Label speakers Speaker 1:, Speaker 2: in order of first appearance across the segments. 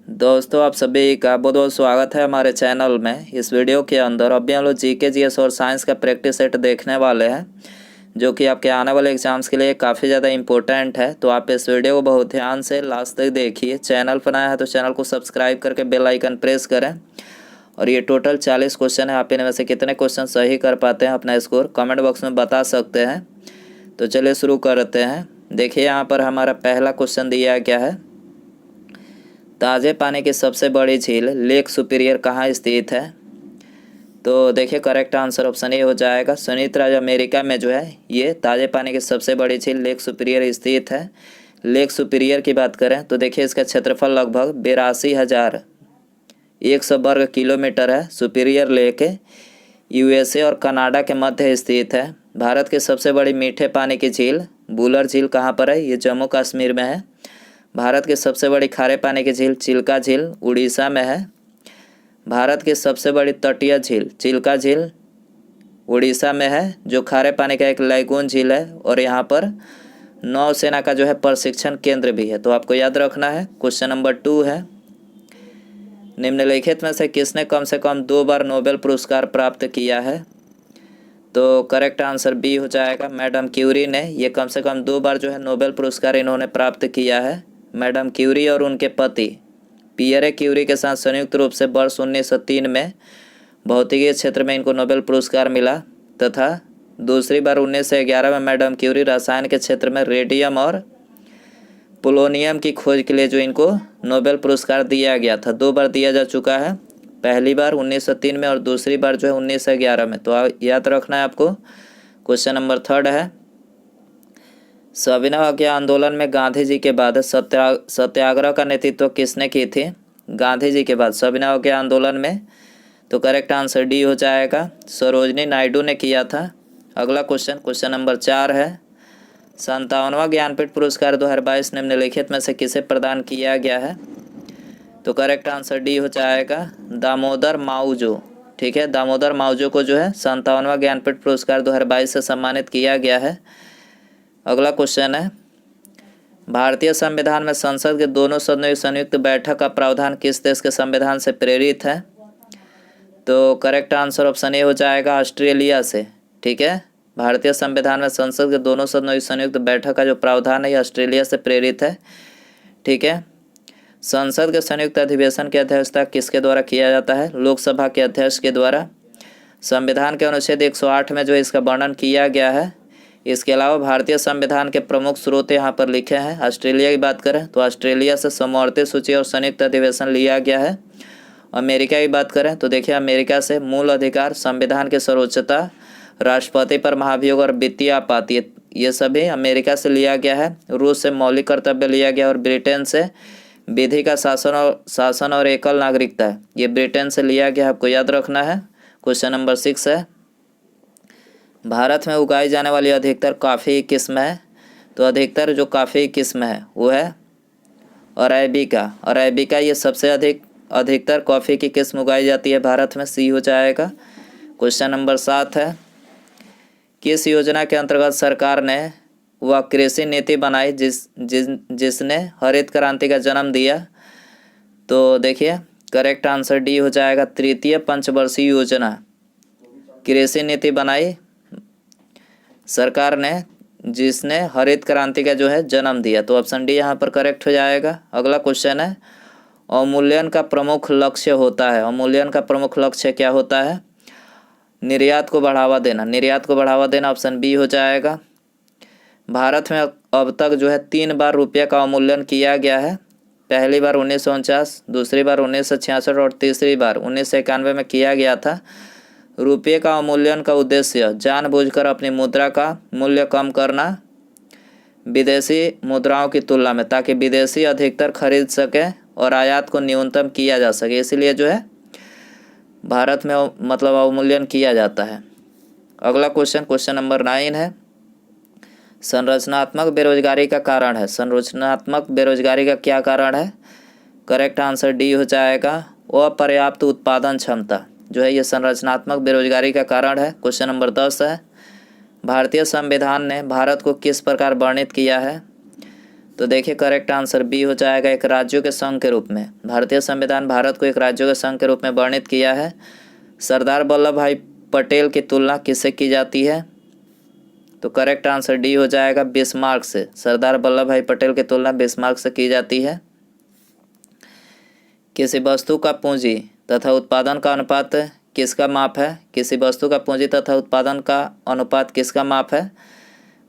Speaker 1: दोस्तों, आप सभी का बहुत बहुत स्वागत है हमारे चैनल में। इस वीडियो के अंदर अभी हम लोग जीके जीएस और साइंस का प्रैक्टिस सेट देखने वाले हैं, जो कि आपके आने वाले एग्जाम्स के लिए काफ़ी ज़्यादा इम्पोर्टेंट है। तो आप इस वीडियो को बहुत ध्यान से लास्ट तक देखिए। चैनल पर नया है तो चैनल को सब्सक्राइब करके बेल आइकन प्रेस करें। और ये टोटल 40 क्वेश्चन है। आप इनमें से कितने क्वेश्चन सही कर पाते हैं अपना स्कोर कमेंट बॉक्स में बता सकते हैं। तो चलिए शुरू करते हैं। देखिए यहाँ पर हमारा पहला क्वेश्चन दिया गया है, ताज़े पानी की सबसे बड़ी झील लेक सुपीरियर कहाँ स्थित है। तो देखिए करेक्ट आंसर ऑप्शन ए हो जाएगा। संयुक्त राज्य अमेरिका में जो है ये ताज़े पानी की सबसे बड़ी झील लेक सुपीरियर स्थित है। लेक सुपीरियर की बात करें तो देखिए इसका क्षेत्रफल लगभग 82,100 वर्ग किलोमीटर है। सुपीरियर लेक यूएसए और कनाडा के मध्य स्थित है। भारत की सबसे बड़ी मीठे पानी की झील बुलर झील कहाँ पर है, ये जम्मू कश्मीर में है। भारत की सबसे बड़ी खारे पानी की झील चिल्का झील उड़ीसा में है। भारत की सबसे बड़ी तटीय झील चिल्का झील उड़ीसा में है, जो खारे पानी का एक लैगून झील है। और यहाँ पर नौसेना का जो है प्रशिक्षण केंद्र भी है। तो आपको याद रखना है। क्वेश्चन नंबर 2 है, निम्नलिखित में से कम 2 बार नोबेल पुरस्कार प्राप्त किया है। तो करेक्ट आंसर बी हो जाएगा। मैडम क्यूरी ने ये कम से कम 2 बार जो है नोबेल पुरस्कार इन्होंने प्राप्त किया है। मैडम क्यूरी और उनके पति पियरे क्यूरी के साथ संयुक्त रूप से वर्ष 1903 में भौतिकी क्षेत्र में इनको नोबेल पुरस्कार मिला, तथा दूसरी बार 1911 में मैडम क्यूरी रसायन के क्षेत्र में रेडियम और पोलोनियम की खोज के लिए जो इनको नोबेल पुरस्कार दिया गया था। 2 बार दिया जा चुका है, पहली बार 1903 में और दूसरी बार जो है 1911 में। तो याद रखना है आपको। क्वेश्चन नंबर 3 है, सविनय अवज्ञा आंदोलन में गांधी जी के बाद सत्याग्रह का नेतृत्व किसने की थी। गांधी जी के बाद सविनय अवज्ञा आंदोलन में, तो करेक्ट आंसर डी हो जाएगा, सरोजनी नायडू ने किया था। अगला क्वेश्चन नंबर 4 है, 57वां ज्ञानपीठ पुरस्कार 2022 निम्नलिखित में से किसे प्रदान किया गया है। तो करेक्ट आंसर डी हो जाएगा, दामोदर मावजो। ठीक है, दामोदर मावजो को जो है 57वां ज्ञानपीठ पुरस्कार 2022 से सम्मानित किया गया है। अगला क्वेश्चन है, भारतीय संविधान में संसद के दोनों सदनों की संयुक्त बैठक का प्रावधान किस देश के संविधान से प्रेरित है। तो करेक्ट आंसर ऑप्शन ए हो जाएगा, ऑस्ट्रेलिया से। ठीक है, भारतीय संविधान में संसद के दोनों सदनों की संयुक्त बैठक का जो प्रावधान है ये ऑस्ट्रेलिया से प्रेरित है। ठीक है, संसद के संयुक्त अधिवेशन की अध्यक्षता किसके द्वारा किया जाता है, लोकसभा के अध्यक्ष के द्वारा। संविधान के अनुच्छेद 108 में जो इसका वर्णन किया गया है। इसके अलावा भारतीय संविधान के प्रमुख स्रोत यहाँ पर लिखे हैं। ऑस्ट्रेलिया की बात करें तो ऑस्ट्रेलिया से समवर्ती सूची और संयुक्त अधिवेशन लिया गया है। अमेरिका की बात करें तो देखिए अमेरिका से मूल अधिकार, संविधान की सर्वोच्चता, राष्ट्रपति पर महाभियोग और वित्तीय आपात, ये सभी अमेरिका से लिया गया है। रूस से मौलिक कर्तव्य लिया गया और ब्रिटेन से विधि का शासन और एकल नागरिकता, ये ब्रिटेन से लिया गया, आपको याद रखना है। क्वेश्चन नंबर 6 है, भारत में उगाई जाने वाली अधिकतर कॉफ़ी की किस्म है। तो अधिकतर जो कॉफ़ी की किस्म है वो है अरेबिका। अरेबिका ये सबसे अधिकतर कॉफ़ी की किस्म उगाई जाती है भारत में, सी हो जाएगा। क्वेश्चन नंबर 7 है, किस योजना के अंतर्गत सरकार ने वह कृषि नीति बनाई जिसने हरित क्रांति का जन्म दिया। तो देखिए करेक्ट आंसर डी हो जाएगा, तृतीय पंचवर्षीय योजना कृषि नीति बनाई सरकार ने जिसने हरित क्रांति का जो है जन्म दिया। तो ऑप्शन डी यहाँ पर करेक्ट हो जाएगा। अगला क्वेश्चन है, अवमूल्यन का प्रमुख लक्ष्य होता है। अवमूल्यन का प्रमुख लक्ष्य क्या होता है, निर्यात को बढ़ावा देना। निर्यात को बढ़ावा देना ऑप्शन बी हो जाएगा। भारत में अब तक जो है 3 बार रुपये का अवमूल्यन किया गया है। पहली बार 1949, दूसरी बार 1966 और तीसरी बार 1991 में किया गया था। रुपये का अवमूल्यन का उद्देश्य जानबूझकर अपनी मुद्रा का मूल्य कम करना विदेशी मुद्राओं की तुलना में, ताकि विदेशी अधिकतर खरीद सके और आयात को न्यूनतम किया जा सके। इसीलिए जो है भारत में मतलब अवमूल्यन किया जाता है। अगला क्वेश्चन नंबर 9 है, संरचनात्मक बेरोजगारी का कारण है। संरचनात्मक बेरोजगारी का क्या कारण है। करेक्ट आंसर डी हो जाएगा, अपर्याप्त उत्पादन क्षमता जो है ये संरचनात्मक बेरोजगारी का कारण है। क्वेश्चन नंबर 10 है, भारतीय संविधान ने भारत को किस प्रकार वर्णित किया है। तो देखिए करेक्ट आंसर बी हो जाएगा, एक राज्यों के संघ के रूप में। भारतीय संविधान भारत को एक राज्यों के संघ के रूप में वर्णित किया है। सरदार वल्लभ भाई पटेल की तुलना किससे की जाती है? तो करेक्ट आंसर डी हो जाएगा, बिस्मार्क से। सरदार वल्लभ भाई पटेल की तुलना बिस्मार्क से की जाती है। किसी वस्तु का पूंजी तथा उत्पादन का अनुपात किसका माप है? किसी वस्तु का पूंजी तथा उत्पादन का अनुपात किसका माप है?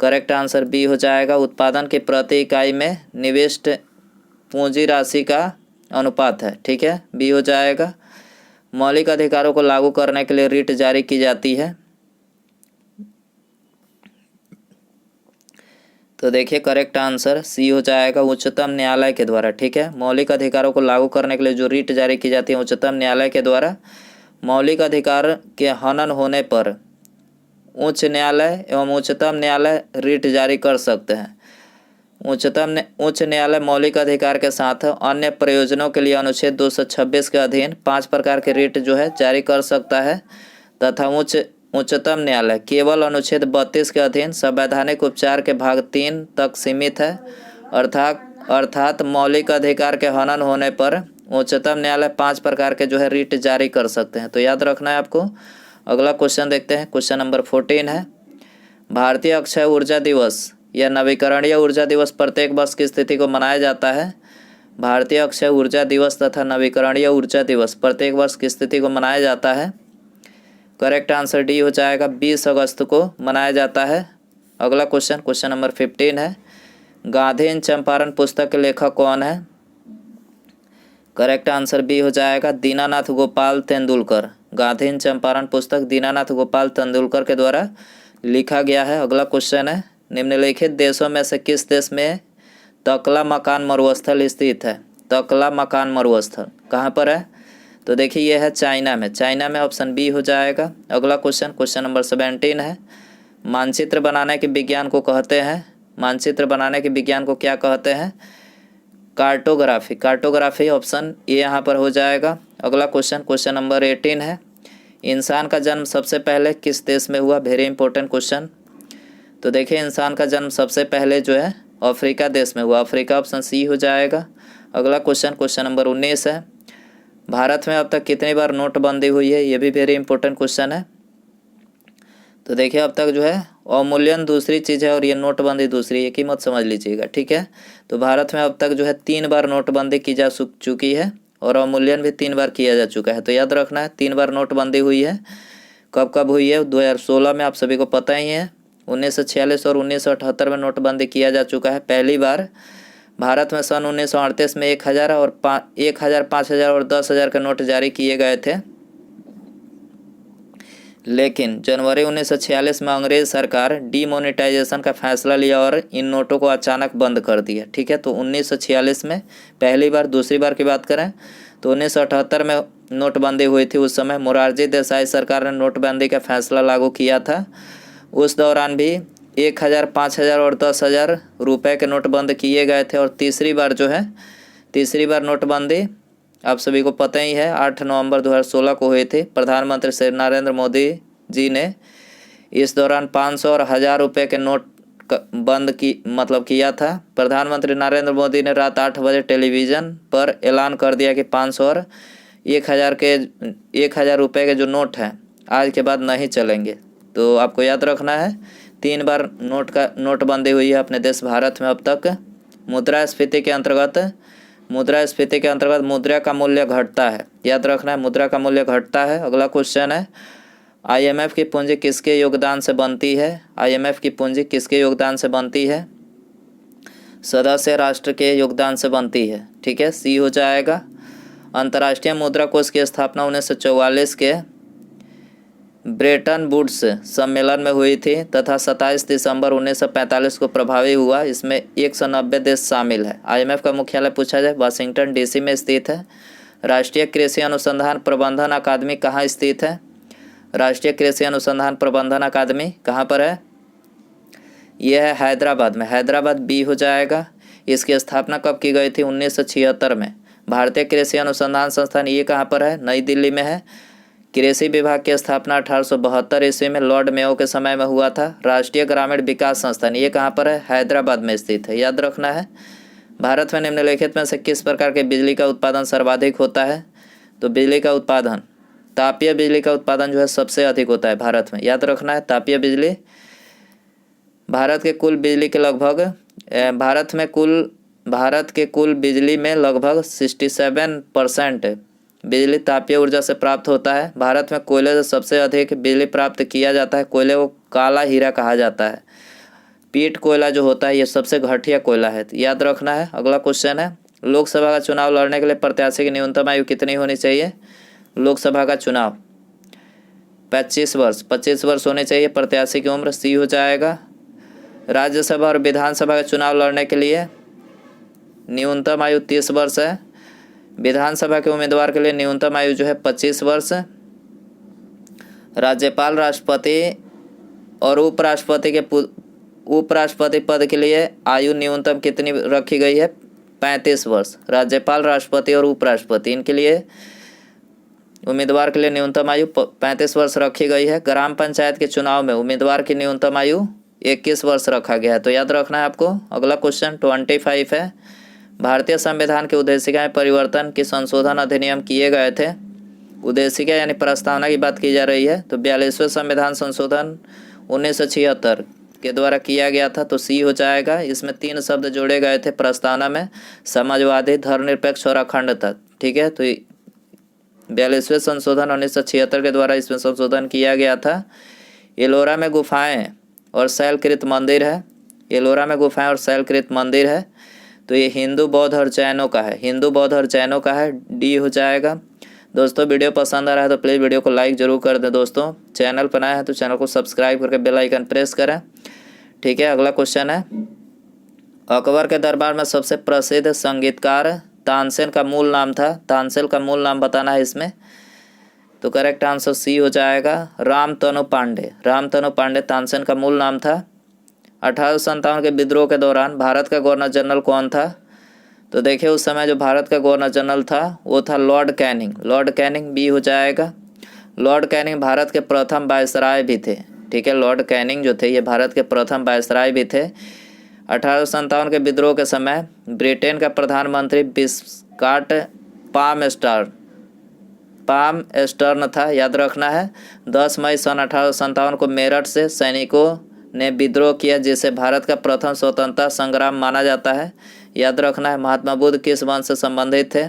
Speaker 1: करेक्ट आंसर बी हो जाएगा, उत्पादन की प्रति इकाई में निविष्ट पूंजी राशि का अनुपात है। ठीक है, बी हो जाएगा। मौलिक अधिकारों को लागू करने के लिए रिट जारी की जाती है। तो देखिए करेक्ट आंसर सी हो जाएगा, उच्चतम न्यायालय के द्वारा। ठीक है, मौलिक अधिकारों को लागू करने के लिए जो रिट जारी की जाती है उच्चतम न्यायालय के द्वारा। मौलिक अधिकार के हनन होने पर उच्च न्यायालय एवं उच्चतम न्यायालय रिट जारी कर सकते हैं। उच्च न्यायालय मौलिक अधिकार के साथ अन्य प्रयोजनों के लिए अनुच्छेद 226 के अधीन 5 प्रकार के रिट जो है जारी कर सकता है, तथा उच्चतम न्यायालय केवल अनुच्छेद 32 के अधीन संवैधानिक उपचार के भाग 3 तक सीमित है। अर्थात मौलिक अधिकार के हनन होने पर उच्चतम न्यायालय 5 प्रकार के जो है रिट जारी कर सकते हैं। तो याद रखना है आपको। अगला क्वेश्चन देखते हैं, क्वेश्चन नंबर 14 है, भारतीय अक्षय ऊर्जा दिवस या नवीकरणीय ऊर्जा दिवस प्रत्येक वर्ष की स्थिति को मनाया जाता है। भारतीय अक्षय ऊर्जा दिवस तथा नवीकरणीय ऊर्जा दिवस प्रत्येक वर्ष की स्थिति को मनाया जाता है। करेक्ट आंसर डी हो जाएगा, 20 अगस्त को मनाया जाता है। अगला क्वेश्चन, क्वेश्चन नंबर 15 है, गांधी इन चंपारण पुस्तक के लेखक कौन है? करेक्ट आंसर बी हो जाएगा, दीनानाथ गोपाल तेंदुलकर। गांधी इन चंपारण पुस्तक दीनानाथ गोपाल तेंदुलकर के द्वारा लिखा गया है। अगला क्वेश्चन है, निम्नलिखित देशों में से किस देश में तकला मकान मरुस्थल स्थित है? तकला मकान मरुस्थल कहाँ पर है? तो देखिए यह है चाइना में। चाइना में ऑप्शन बी हो जाएगा। अगला क्वेश्चन, क्वेश्चन नंबर 17 है, मानचित्र बनाने के विज्ञान को कहते हैं, मानचित्र बनाने के विज्ञान को क्या कहते हैं? कार्टोग्राफी। कार्टोग्राफी ऑप्शन ए यहाँ पर हो जाएगा। अगला क्वेश्चन, क्वेश्चन नंबर 18 है, इंसान का जन्म सबसे पहले किस देश में हुआ? Very important question. तो देखिए इंसान का जन्म सबसे पहले जो है अफ्रीका देश में हुआ। अफ्रीका ऑप्शन सी हो जाएगा। अगला क्वेश्चन, क्वेश्चन नंबर 19 है, भारत में अब तक कितनी बार नोटबंदी हुई है? ये भी वेरी इंपॉर्टेंट क्वेश्चन है। तो देखिए अब तक जो है अवमूल्यन दूसरी चीज़ है और ये नोटबंदी दूसरी, एक ही मत समझ लीजिएगा। ठीक है, तो भारत में अब तक जो है 3 बार नोटबंदी की जा चुकी है और अवमूल्यन भी 3 बार किया जा चुका है। तो याद रखना है 3 बार नोटबंदी हुई है। कब कब हुई है? 2016 में, आप सभी को पता ही है। 1946 और 1978 में नोटबंदी किया जा चुका है पहली बार। भारत में सन 1938 में 1000 और 1000, 5000 और 10,000 के नोट जारी किए गए थे, लेकिन जनवरी 1946 में अंग्रेज सरकार डीमोनेटाइजेशन का फैसला लिया और इन नोटों को अचानक बंद कर दिया। ठीक है, तो 1946 में पहली बार। दूसरी बार की बात करें तो 1978 में नोटबंदी हुई थी। उस समय मोरारजी देसाई सरकार ने नोटबंदी का फैसला लागू किया था। उस दौरान भी 1000, 5000 और 10,000 रुपये के नोट बंद किए गए थे। और तीसरी बार नोटबंदी आप सभी को पता ही है 8 नवंबर 2016 को हुई थी। प्रधानमंत्री श्री नरेंद्र मोदी जी ने इस दौरान 500 और 1000 रुपये के नोट बंद किया था। प्रधानमंत्री नरेंद्र मोदी ने रात 8 बजे टेलीविज़न पर ऐलान कर दिया कि 500 और 1000 रुपये के जो नोट हैं आज के बाद नहीं चलेंगे। तो आपको याद रखना है 3 बार नोटबंदी हुई है अपने देश भारत में अब तक। मुद्रास्फीति के अंतर्गत मुद्रा का मूल्य घटता है। याद रखना है मुद्रा का मूल्य घटता है। अगला क्वेश्चन है, IMF की पूंजी किसके योगदान से बनती है? IMF की पूंजी किसके योगदान से बनती है? सदस्य राष्ट्र के योगदान से बनती है। ठीक है, सी हो जाएगा। अंतर्राष्ट्रीय मुद्रा कोष की स्थापना 1944 के ब्रेटन वुड्स सम्मेलन में हुई थी तथा 27 दिसंबर 1945 को प्रभावी हुआ। इसमें 190 देश शामिल है। IMF का मुख्यालय पूछा जाए वाशिंगटन DC में स्थित है। राष्ट्रीय कृषि अनुसंधान प्रबंधन अकादमी कहाँ स्थित है? राष्ट्रीय कृषि अनुसंधान प्रबंधन अकादमी कहाँ पर है? यह है हैदराबाद में। हैदराबाद बी हो जाएगा। इसकी स्थापना कब की गई थी? 1976 में। भारतीय कृषि अनुसंधान संस्थान ये कहाँ पर है? नई दिल्ली में है। कृषि विभाग की स्थापना 1872 ईस्वी में लॉर्ड मेयो के समय में हुआ था। राष्ट्रीय ग्रामीण विकास संस्थान ये कहाँ पर है? हैदराबाद में स्थित है, याद रखना है। भारत में निम्नलिखित में से किस प्रकार के बिजली का उत्पादन सर्वाधिक होता है? तो बिजली का उत्पादन, तापीय बिजली का उत्पादन जो है सबसे अधिक होता है भारत में, याद रखना है। तापीय बिजली भारत के कुल बिजली के लगभग भारत के कुल बिजली में लगभग 67% बिजली तापीय ऊर्जा से प्राप्त होता है। भारत में कोयले से सबसे अधिक बिजली प्राप्त किया जाता है। कोयले को काला हीरा कहा जाता है। पीट कोयला जो होता है ये सबसे घटिया कोयला है, याद रखना है। अगला क्वेश्चन है, लोकसभा का चुनाव लड़ने के लिए प्रत्याशी की न्यूनतम आयु कितनी होनी चाहिए? लोकसभा का चुनाव 25 वर्ष होनी चाहिए प्रत्याशी की उम्र, सी हो जाएगा। राज्यसभा और विधानसभा का चुनाव लड़ने के लिए न्यूनतम आयु 30 वर्ष है। विधानसभा के उम्मीदवार के लिए न्यूनतम आयु जो है 25 वर्ष। राज्यपाल, राष्ट्रपति और उपराष्ट्रपति पद के लिए आयु न्यूनतम कितनी रखी गई है? 35 वर्ष। राज्यपाल, राष्ट्रपति और उपराष्ट्रपति इनके लिए उम्मीदवार के लिए न्यूनतम आयु 35 वर्ष रखी गई है। ग्राम पंचायत के चुनाव में उम्मीदवार की न्यूनतम आयु 21 वर्ष रखा गया है, तो याद रखना है आपको। अगला क्वेश्चन 25 है, भारतीय संविधान की उद्देशिकाएं परिवर्तन की संशोधन अधिनियम किए गए थे। उद्देशिका यानी प्रस्तावना की बात की जा रही है, तो 42वें संविधान संशोधन 1976 के द्वारा किया गया था, तो सी हो जाएगा। इसमें 3 शब्द जोड़े गए थे प्रस्तावना में, समाजवादी, धर्मनिरपेक्ष और अखंडता, ठीक है। तो 42वें संशोधन 1976 के द्वारा इसमें संशोधन किया गया था। एलोरा में गुफाएं और शैलकृत मंदिर है। एलोरा में गुफाएं और शैलकृत मंदिर है, तो ये हिंदू, बौद्ध और जैनों का है। हिंदू, बौद्ध और जैनों का है, डी हो जाएगा। दोस्तों वीडियो पसंद आ रहा है तो प्लीज़ वीडियो को लाइक जरूर कर दें। दोस्तों चैनल पर नया है तो चैनल को सब्सक्राइब करके बेल आइकन प्रेस करें, ठीक है। अगला क्वेश्चन है, अकबर के दरबार में सबसे प्रसिद्ध संगीतकार तानसेन का मूल नाम था। तानसेन का मूल नाम बताना है इसमें, तो करेक्ट आंसर सी हो जाएगा, रामतनु पांडे। रामतनु पांडे तानसेन का मूल नाम था। 1857 के विद्रोह के दौरान भारत का गवर्नर जनरल कौन था? तो देखिए उस समय जो भारत का गवर्नर जनरल था वो था Lord Canning. Lord Canning, B हो जाएगा। लॉर्ड कैनिंग भारत के प्रथम वायसराय भी थे, ठीक है। लॉर्ड कैनिंग जो थे ये भारत के प्रथम वायसराय भी थे। 1857 के विद्रोह के समय ब्रिटेन का प्रधानमंत्री विस्कॉट पाम स्टर्न था, याद रखना है। 10 मई सन 1857 को मेरठ से सैनिकों ने विद्रोह किया, जिसे भारत का प्रथम स्वतंत्रता संग्राम माना जाता है, याद रखना है। महात्मा बुद्ध किस वंश से संबंधित थे?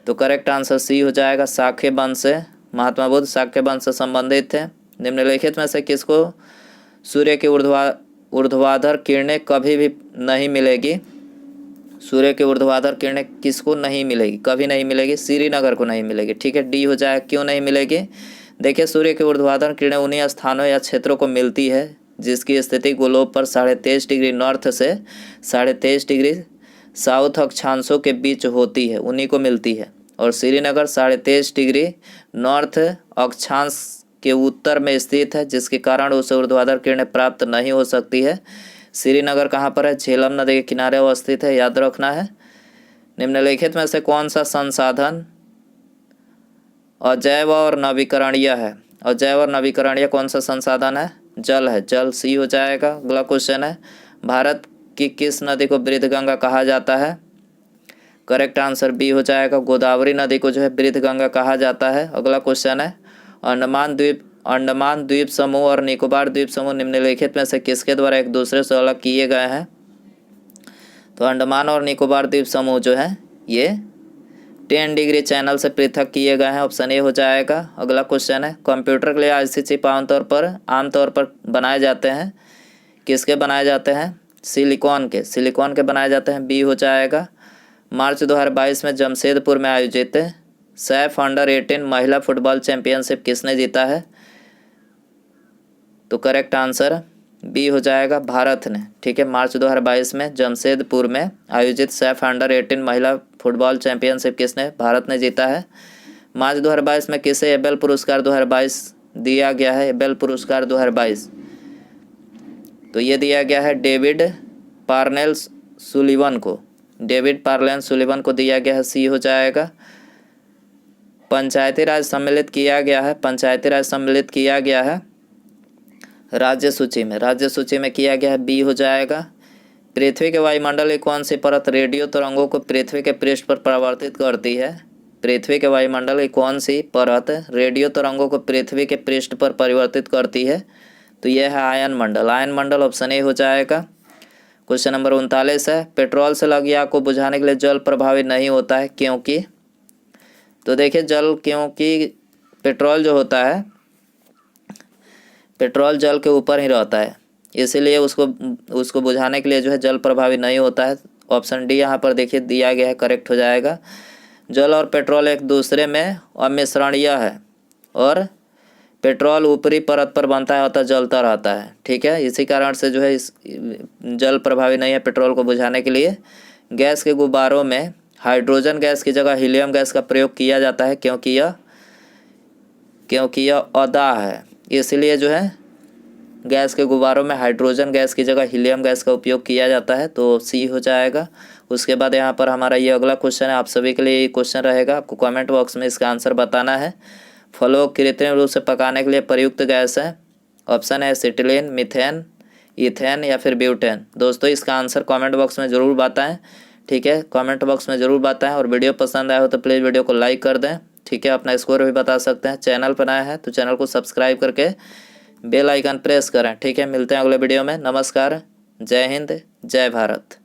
Speaker 1: तो करेक्ट आंसर सी हो जाएगा, शाक्य वंश से। महात्मा बुद्ध शाक्य वंश से संबंधित थे। निम्नलिखित में से किसको सूर्य की ऊर्ध्वाधर किरणें कभी भी नहीं मिलेगी? सूर्य की ऊर्ध्वाधर किरणें किसको नहीं मिलेगी? कभी नहीं मिलेगी, श्रीनगर को नहीं मिलेगी, ठीक है। डी हो जाए, क्यों नहीं मिलेगी? देखिए सूर्य की ऊर्ध्वाधर किरणें उन्हीं स्थानों या क्षेत्रों को मिलती है जिसकी स्थिति ग्लोब पर 23.5 डिग्री नॉर्थ से 23.5 डिग्री साउथ अक्षांशों के बीच होती है, उन्हीं को मिलती है। और श्रीनगर 23.5 डिग्री नॉर्थ अक्षांश के उत्तर में स्थित है, जिसके कारण उसे ऊर्ध्वाधर किरणें प्राप्त नहीं हो सकती है। श्रीनगर कहाँ पर है? झेलम नदी के किनारे अवस्थित है, याद रखना है। निम्नलिखित में से कौन सा संसाधन अजैव और नवीकरणीय है? अजैव और नवीकरणीय कौन सा संसाधन है? जल है, जल, सी हो जाएगा। अगला क्वेश्चन है, भारत की किस नदी को वृद्धगंगा कहा जाता है? करेक्ट आंसर बी हो जाएगा, गोदावरी नदी को जो है वृद्धगंगा कहा जाता है। अगला क्वेश्चन है, अंडमान द्वीप समूह और निकोबार द्वीप समूह निम्नलिखित में से किसके द्वारा एक दूसरे से अलग किए गए हैं? तो अंडमान और निकोबार द्वीप समूह जो है ये 10 डिग्री चैनल से पृथक किए गए हैं, ऑप्शन ए हो जाएगा। अगला क्वेश्चन है, कंप्यूटर के लिए आईसी चिप आमतौर पर बनाए जाते हैं, किसके बनाए जाते हैं? सिलिकॉन के बनाए जाते हैं, बी हो जाएगा। मार्च 2022 में जमशेदपुर में आयोजित सैफ अंडर-18 महिला फुटबॉल चैंपियनशिप किसने जीता है? तो करेक्ट आंसर बी हो जाएगा, भारत ने, ठीक है। मार्च 2022 में जमशेदपुर में आयोजित सैफ अंडर-18 महिला फुटबॉल चैंपियनशिप किसने? भारत ने जीता है। मार्च 2022 में किसे एबेल पुरस्कार 2022 दिया गया है? एबेल पुरस्कार 2022 तो ये दिया गया है डेविड पार्नेल सुलिवन को। डेविड पार्लेन सुलिवन को दिया गया है, सी हो जाएगा। पंचायती राज सम्मिलित किया गया है, पंचायती राज सम्मिलित किया गया है राज्य सूची में, राज्य सूची में किया गया है, बी हो जाएगा। पृथ्वी के वायुमंडल की कौन सी परत रेडियो तरंगों को पृथ्वी के पृष्ठ पर परावर्तित करती है? पृथ्वी के वायुमंडल की कौन सी परत रेडियो तरंगों को पृथ्वी के पृष्ठ पर परिवर्तित करती है? तो यह है ion Mandal, ion Mandal option A हो जाएगा। क्वेश्चन नंबर 39 है, पेट्रोल से लगी आग को बुझाने के लिए जल प्रभावी नहीं होता है, क्योंकि? तो देखिए क्योंकि पेट्रोल जो होता है, पेट्रोल जल के ऊपर ही रहता है, इसीलिए उसको बुझाने के लिए जो है जल प्रभावी नहीं होता है। ऑप्शन डी यहाँ पर देखिए दिया गया है, करेक्ट हो जाएगा। जल और पेट्रोल एक दूसरे में अमिश्रणीय है और पेट्रोल ऊपरी परत पर बनता है अतः जलता रहता है, ठीक है। इसी कारण से जो है इस जल प्रभावी नहीं है पेट्रोल को बुझाने के लिए। गैस के गुब्बारों में हाइड्रोजन गैस की जगह हीलियम गैस का प्रयोग किया जाता है, क्योंकि यह अदाह है, इसलिए जो है गैस के गुब्बारों में हाइड्रोजन गैस की जगह हीलियम गैस का उपयोग किया जाता है, तो सी हो जाएगा। उसके बाद यहाँ पर हमारा ये अगला क्वेश्चन है, आप सभी के लिए ये क्वेश्चन रहेगा, आपको कमेंट बॉक्स में इसका आंसर बताना है। फलों को कृत्रिम रूप से पकाने के लिए प्रयुक्त गैस है, ऑप्शन है एसिटिलीन, मीथेन, इथेन या फिर ब्यूटेन। दोस्तों इसका आंसर कमेंट बॉक्स में ज़रूर बताएं, ठीक है, कमेंट बॉक्स में ज़रूर बताएं। और वीडियो पसंद आया हो तो प्लीज़ वीडियो को लाइक कर दें, ठीक है। अपना स्कोर भी बता सकते हैं। चैनल पर नया है तो चैनल को सब्सक्राइब करके बेल आइकन प्रेस करें, ठीक है। मिलते हैं अगले वीडियो में। नमस्कार, जय हिंद, जय भारत।